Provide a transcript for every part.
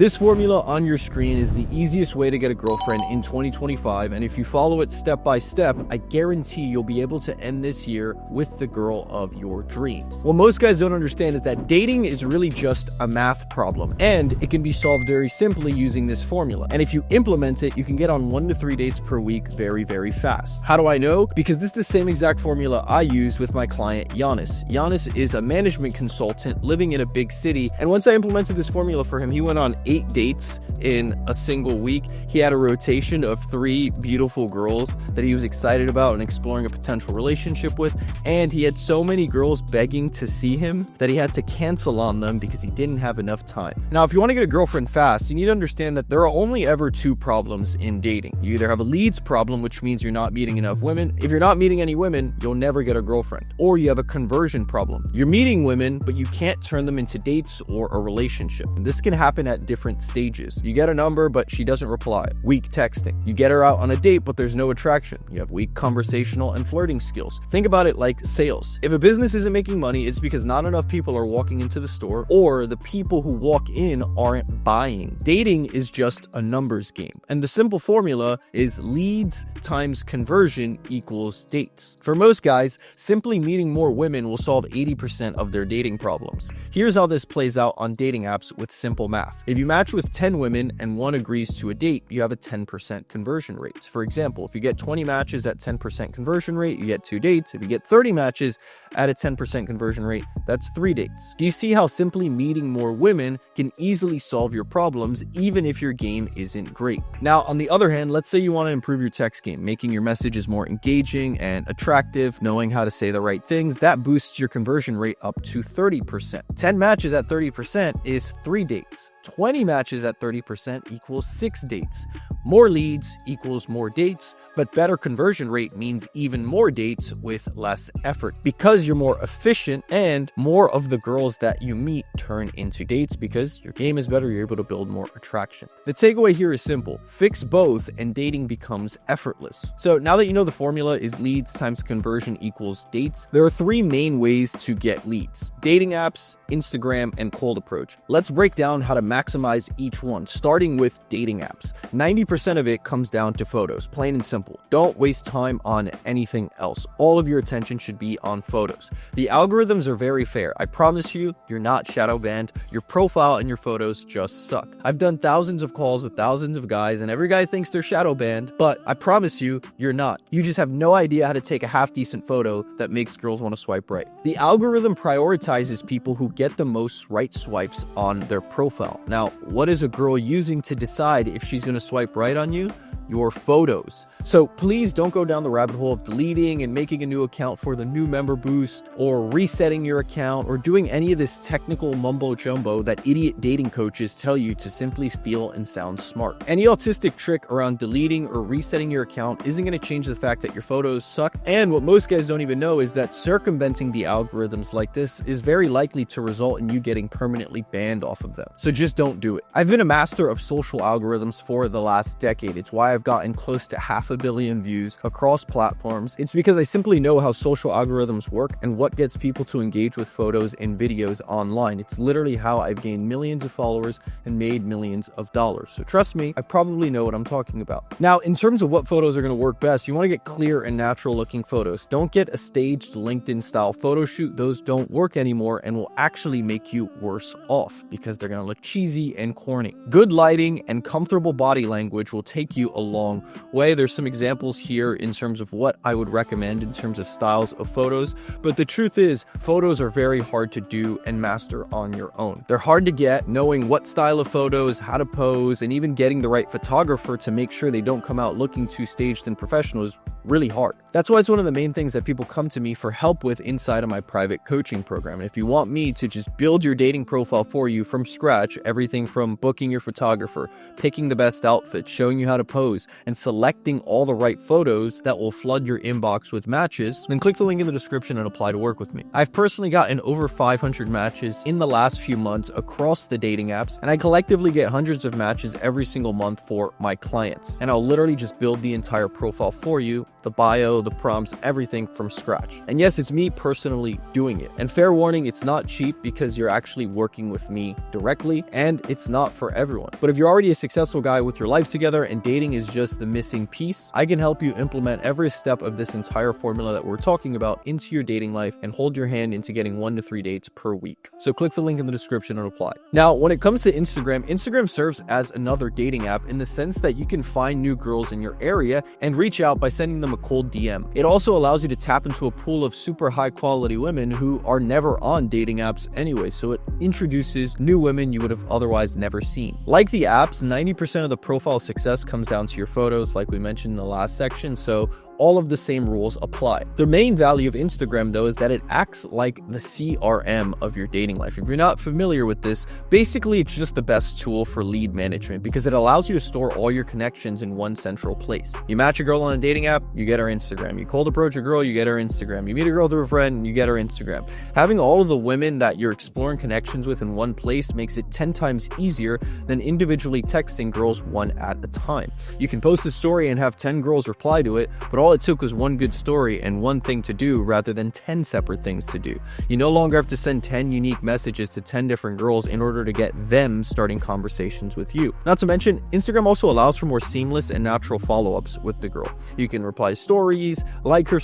This formula on your screen is the easiest way to get a girlfriend in 2025, and if you follow it step by step, I guarantee you'll be able to end this year with the girl of your dreams. What most guys don't understand is that dating is really just a math problem, and it can be solved very simply using this formula. And if you implement it, you can get on 1 to 3 dates per week very, very fast. How do I know? Because this is the same exact formula I use with my client Giannis. Giannis is a management consultant living in a big city, and once I implemented this formula for him, he went on 8 dates in a single week. He had a rotation of 3 beautiful girls that he was excited about and exploring a potential relationship with, and he had so many girls begging to see him that he had to cancel on them because he didn't have enough time. Now, if you want to get a girlfriend fast, you need to understand that there are only ever 2 problems in dating. You either have a leads problem, which means you're not meeting enough women. If you're not meeting any women, you'll never get a girlfriend. Or you have a conversion problem. You're meeting women, but you can't turn them into dates or a relationship. And this can happen at different stages. You get a number, but she doesn't reply. Weak texting. You get her out on a date, but there's no attraction. You have weak conversational and flirting skills. Think about it like sales. If a business isn't making money, it's because not enough people are walking into the store, or the people who walk in aren't buying. Dating is just a numbers game, and the simple formula is leads times conversion equals dates. For most guys, simply meeting more women will solve 80% of their dating problems. Here's how this plays out on dating apps with simple math. If you match with 10 women and 1 agrees to a date, you have a 10% conversion rate. For example, if you get 20 matches at 10% conversion rate, you get 2 dates. If you get 30 matches at a 10% conversion rate, that's 3 dates. Do you see how simply meeting more women can easily solve your problems, even if your game isn't great? Now, on the other hand, let's say you want to improve your text game, making your messages more engaging and attractive, knowing how to say the right things. That boosts your conversion rate up to 30%. 10 matches at 30% is 3 dates. 20 matches at 30% equals 6 dates. More leads equals more dates, but better conversion rate means even more dates with less effort. Because you're more efficient and more of the girls that you meet turn into dates because your game is better, you're able to build more attraction. The takeaway here is simple. Fix both and dating becomes effortless. So now that you know the formula is leads times conversion equals dates, there are 3 main ways to get leads: dating apps, Instagram, and cold approach. Let's break down how to maximize each one, starting with dating apps. 90% of it comes down to photos, plain and simple. Don't waste time on anything else. All of your attention should be on photos. The algorithms are very fair. I promise you, you're not shadow banned. Your profile and your photos just suck. I've done thousands of calls with thousands of guys, and every guy thinks they're shadow banned, but I promise you, you're not. You just have no idea how to take a half-decent photo that makes girls want to swipe right. The algorithm prioritizes people who get the most right swipes on their profile. Now, what is a girl using to decide if she's going to swipe right on you? Your photos. So please don't go down the rabbit hole of deleting and making a new account for the new member boost, or resetting your account, or doing any of this technical mumbo jumbo that idiot dating coaches tell you to simply feel and sound smart. Any autistic trick around deleting or resetting your account isn't going to change the fact that your photos suck. And what most guys don't even know is that circumventing the algorithms like this is very likely to result in you getting permanently banned off of them. So just don't do it. I've been a master of social algorithms for the last decade. It's why I've gotten close to 500 million views across platforms. It's because I simply know how social algorithms work and what gets people to engage with photos and videos online. It's literally how I've gained millions of followers and made millions of dollars. So trust me, I probably know what I'm talking about. Now, in terms of what photos are going to work best, you want to get clear and natural looking photos. Don't get a staged LinkedIn style photo shoot. Those don't work anymore and will actually make you worse off because they're going to look cheesy and corny. Good lighting and comfortable body language will take you a long way. There's some examples here in terms of what I would recommend in terms of styles of photos, but the truth is photos are very hard to do and master on your own. They're hard to get. Knowing what style of photos, how to pose, and even getting the right photographer to make sure they don't come out looking too staged and professional is really hard. That's why it's one of the main things that people come to me for help with inside of my private coaching program. And if you want me to just build your dating profile for you from scratch, everything from booking your photographer, picking the best outfit, showing you how to pose, and selecting all the right photos that will flood your inbox with matches, then click the link in the description and apply to work with me. I've personally gotten over 500 matches in the last few months across the dating apps, and I collectively get hundreds of matches every single month for my clients. And I'll literally just build the entire profile for you the bio, the prompts, everything from scratch. And yes, it's me personally doing it. And fair warning, it's not cheap because you're actually working with me directly, and it's not for everyone. But if you're already a successful guy with your life together and dating is just the missing piece, I can help you implement every step of this entire formula that we're talking about into your dating life and hold your hand into getting 1 to 3 dates per week. So click the link in the description and apply. Now, when it comes to Instagram serves as another dating app in the sense that you can find new girls in your area and reach out by sending them a cold DM. It also allows you to tap into a pool of super high quality women who are never on dating apps anyway, so it introduces new women you would have otherwise never seen. Like the apps, 90% of the profile success comes down to your photos, like we mentioned in the last section, so all of the same rules apply. The main value of Instagram, though, is that it acts like the CRM of your dating life. If you're not familiar with this, basically it's just the best tool for lead management because it allows you to store all your connections in one central place. You match a girl on a dating app, you get her Instagram. You cold approach a girl, you get her Instagram. You meet a girl through a friend, you get her Instagram. Having all of the women that you're exploring connections with in one place makes it 10 times easier than individually texting girls one at a time. You can post a story and have 10 girls reply to it, but all it took was one good story and one thing to do rather than 10 separate things to do. You no longer have to send 10 unique messages to 10 different girls in order to get them starting conversations with you. Not to mention, Instagram also allows for more seamless and natural follow-ups with the girl. You can reply stories, like her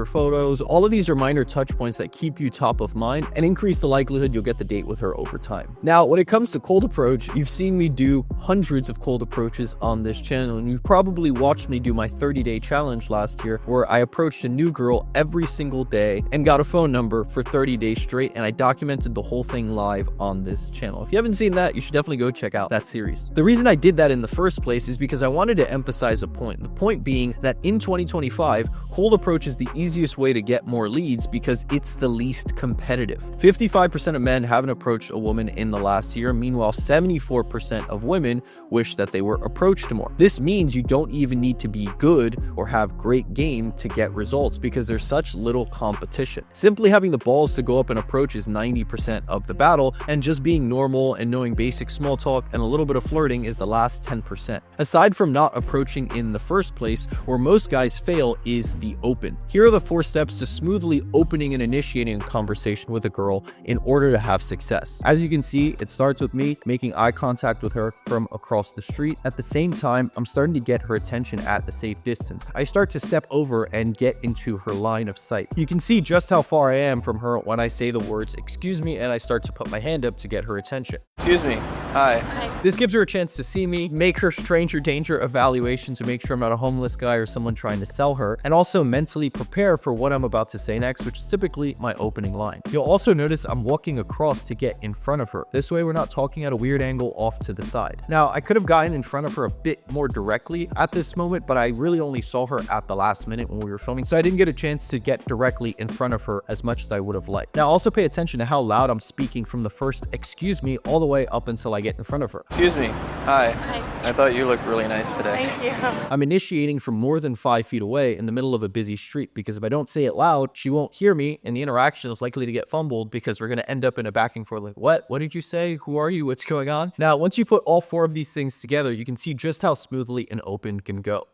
photos. All of these are minor touch points that keep you top of mind and increase the likelihood you'll get the date with her over time. Now, when it comes to cold approach, you've seen me do hundreds of cold approaches on this channel, and you've probably watched me do my 30-day challenge last year where I approached a new girl every single day and got a phone number for 30 days straight, and I documented the whole thing live on this channel. If you haven't seen that, you should definitely go check out that series. The reason I did that in the first place is because I wanted to emphasize a point. The point being that in 2025, cold approach is the easiest way to get more leads because it's the least competitive. 55% of men haven't approached a woman in the last year. Meanwhile, 74% of women wish that they were approached more. This means you don't even need to be good or have great game to get results because there's such little competition. Simply having the balls to go up and approach is 90% of the battle, and just being normal and knowing basic small talk and a little bit of flirting is the last 10%. Aside from not approaching in the first place, where most guys fail is the open. Here are the 4 steps to smoothly opening and initiating a conversation with a girl in order to have success. As you can see, it starts with me making eye contact with her from across the street. At the same time, I'm starting to get her attention at a safe distance. I start to step over and get into her line of sight. You can see just how far I am from her when I say the words "excuse me" and I start to put my hand up to get her attention. Excuse me. Hi. Hi. This gives her a chance to see me, make her stranger danger evaluation to make sure I'm not a homeless guy or someone trying to sell her, and also mentally prepare for what I'm about to say next, which is typically my opening line. You'll also notice I'm walking across to get in front of her. This way we're not talking at a weird angle off to the side. Now, I could have gotten in front of her a bit more directly at this moment, but I really only saw her at the last minute when we were filming, so I didn't get a chance to get directly in front of her as much as I would have liked. Now, also pay attention to how loud I'm speaking from the first "excuse me" all the way up until I get in front of her. Excuse me. Hi. Hi. I thought you looked really nice today. Thank you. I'm initiating from more than 5 feet away in the middle of a busy street because if I don't say it loud, she won't hear me and the interaction is likely to get fumbled because we're going to end up in a back and forth like, what did you say? Who are you? What's going on? Now, once you put all 4 of these things together, you can see just how smoothly an open can go.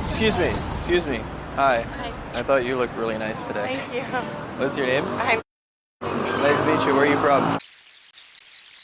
Excuse me. Excuse me. Hi. Hi. I thought you looked really nice today. Thank you. What's your name? Hi. Nice to meet you. Where are you from?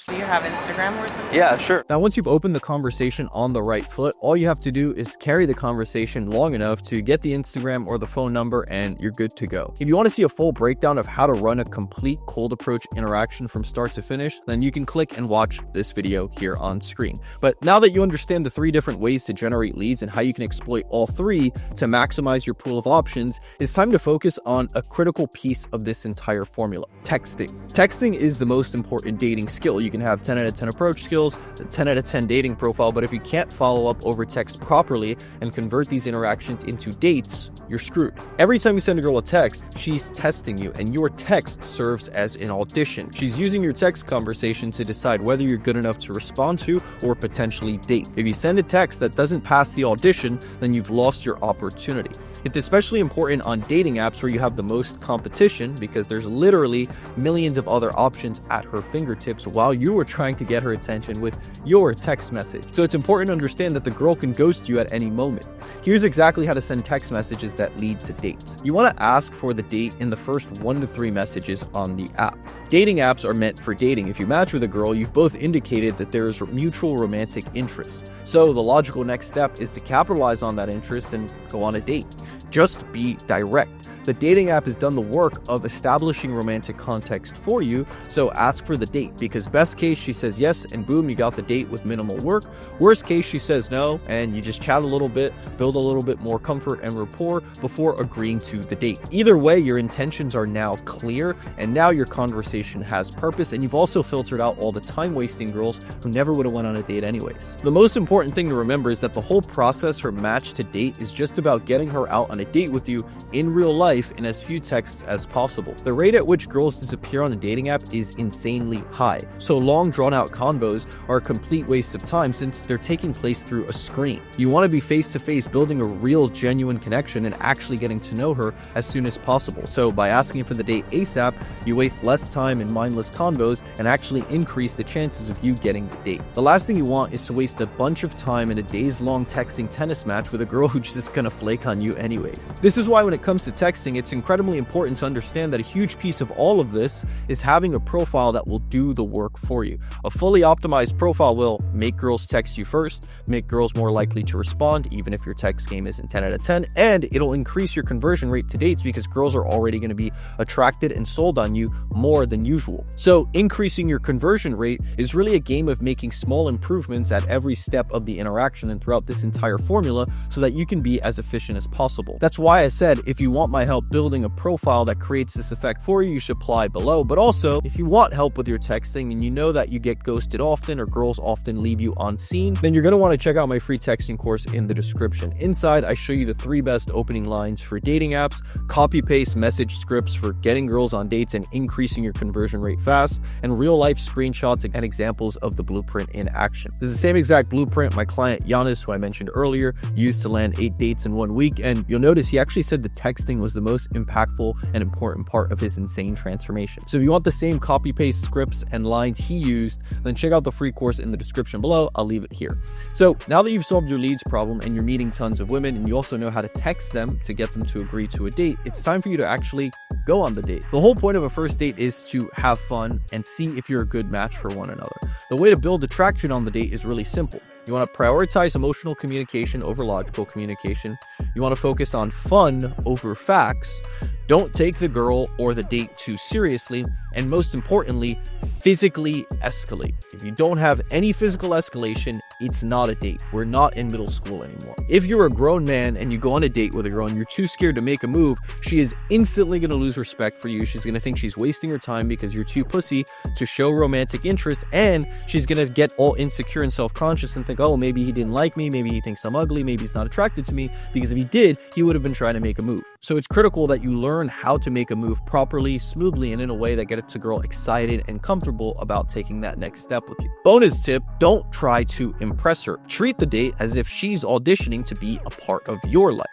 Do you have Instagram or something? Yeah, sure. Now, once you've opened the conversation on the right foot, all you have to do is carry the conversation long enough to get the Instagram or the phone number and you're good to go. If you want to see a full breakdown of how to run a complete cold approach interaction from start to finish, then you can click and watch this video here on screen. But now that you understand the 3 different ways to generate leads and how you can exploit all 3 to maximize your pool of options, it's time to focus on a critical piece of this entire formula: texting. Texting is the most important dating skill. You can have 10 out of 10 approach skills, a 10 out of 10 dating profile, but if you can't follow up over text properly and convert these interactions into dates, you're screwed. Every time you send a girl a text, she's testing you, and your text serves as an audition. She's using your text conversation to decide whether you're good enough to respond to or potentially date. If you send a text that doesn't pass the audition, then you've lost your opportunity. It's especially important on dating apps where you have the most competition because there's literally millions of other options at her fingertips while you are trying to get her attention with your text message. So it's important to understand that the girl can ghost you at any moment. Here's exactly how to send text messages that lead to dates. You want to ask for the date in the first 1 to 3 messages on the app. Dating apps are meant for dating. If you match with a girl, you've both indicated that there is mutual romantic interest. So the logical next step is to capitalize on that interest and go on a date. Just be direct. The dating app has done the work of establishing romantic context for you, so ask for the date, because best case she says yes and boom, you got the date with minimal work. Worst case she says no and you just chat a little bit, build a little bit more comfort and rapport before agreeing to the date. Either way, your intentions are now clear and now your conversation has purpose, and you've also filtered out all the time wasting girls who never would have went on a date anyways. The most important thing to remember is that the whole process from match to date is just about getting her out on a date with you in real life in as few texts as possible. The rate at which girls disappear on a dating app is insanely high, so long drawn-out convos are a complete waste of time since they're taking place through a screen. You want to be face-to-face, building a real, genuine connection and actually getting to know her as soon as possible. So by asking for the date ASAP, you waste less time in mindless convos and actually increase the chances of you getting the date. The last thing you want is to waste a bunch of time in a days-long texting tennis match with a girl who's just gonna flake on you anyways. This is why when it comes to texting, it's incredibly important to understand that a huge piece of all of this is having a profile that will do the work for you. A fully optimized profile will make girls text you first, make girls more likely to respond, even if your text game isn't 10 out of 10, and it'll increase your conversion rate to dates because girls are already going to be attracted and sold on you more than usual. So increasing your conversion rate is really a game of making small improvements at every step of the interaction and throughout this entire formula so that you can be as efficient as possible. That's why I said if you want my help building a profile that creates this effect for you, you should apply below. But also, if you want help with your texting and you know that you get ghosted often or girls often leave you on scene, then you're going to want to check out my free texting course in the description. Inside, I show you the 3 best opening lines for dating apps, copy-paste message scripts for getting girls on dates and increasing your conversion rate fast, and real-life screenshots and examples of the blueprint in action. This is the same exact blueprint my client Giannis, who I mentioned earlier, used to land 8 dates in 1 week, and you'll notice he actually said the texting was the most impactful and important part of his insane transformation. So if you want the same copy-paste scripts and lines he used, then check out the free course in the description below. I'll leave it here. So now that you've solved your leads problem and you're meeting tons of women and you also know how to text them to get them to agree to a date, it's time for you to actually go on the date. The whole point of a first date is to have fun and see if you're a good match for one another. The way to build attraction on the date is really simple. You want to prioritize emotional communication over logical communication. You want to focus on fun over facts. Don't take the girl or the date too seriously. And most importantly, physically escalate. If you don't have any physical escalation, it's not a date. We're not in middle school anymore. If you're a grown man and you go on a date with a girl and you're too scared to make a move, she is instantly going to lose respect for you. She's going to think she's wasting her time because you're too pussy to show romantic interest, and she's going to get all insecure and self-conscious and think, oh, maybe he didn't like me, maybe he thinks I'm ugly, maybe he's not attracted to me, because if he did, he would have been trying to make a move. So it's critical that you learn how to make a move properly, smoothly, and in a way that gets the girl excited and comfortable about taking that next step with you. Bonus tip, don't try to impress her. Treat the date as if she's auditioning to be a part of your life.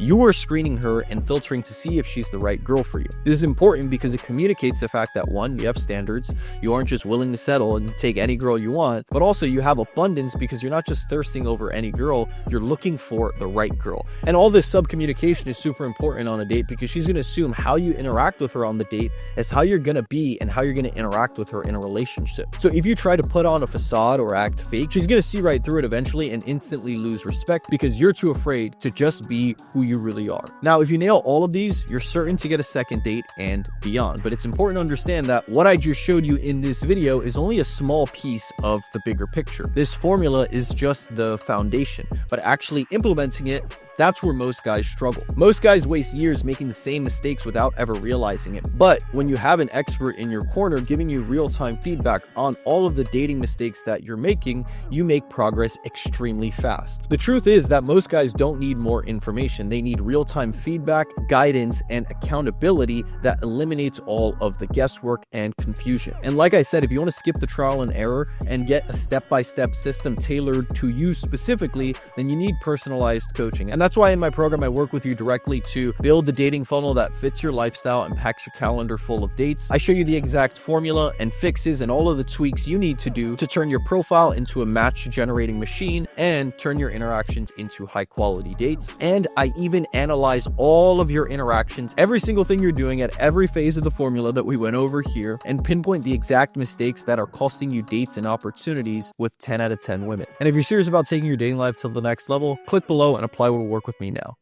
You are screening her and filtering to see if she's the right girl for you. This is important because it communicates the fact that 1, you have standards, you aren't just willing to settle and take any girl you want, but also you have abundance because you're not just thirsting over any girl, you're looking for the right girl. And all this sub-communication is super important on a date because she's going to assume how you interact with her on the date is how you're going to be and how you're going to interact with her in a relationship. So if you try to put on a facade or act fake, she's going to see right through it eventually and instantly lose respect because you're too afraid to just be who you really are. Now, if you nail all of these, you're certain to get a second date and beyond. But it's important to understand that what I just showed you in this video is only a small piece of the bigger picture. This formula is just the foundation, but actually implementing it, that's where most guys struggle. Most guys waste years making the same mistakes without ever realizing it. But when you have an expert in your corner giving you real-time feedback on all of the dating mistakes that you're making, you make progress extremely fast. The truth is that most guys don't need more information. They need real-time feedback, guidance, and accountability that eliminates all of the guesswork and confusion. And like I said, if you want to skip the trial and error and get a step-by-step system tailored to you specifically, then you need personalized coaching. And that's why in my program, I work with you directly to build the dating funnel that fits your lifestyle and packs your calendar full of dates. I show you the exact formula and fixes and all of the tweaks you need to do to turn your profile into a match generating machine and turn your interactions into high quality dates. And I even analyze all of your interactions, every single thing you're doing at every phase of the formula that we went over here, and pinpoint the exact mistakes that are costing you dates and opportunities with 10 out of 10 women. And if you're serious about taking your dating life to the next level, click below and apply to work with me now.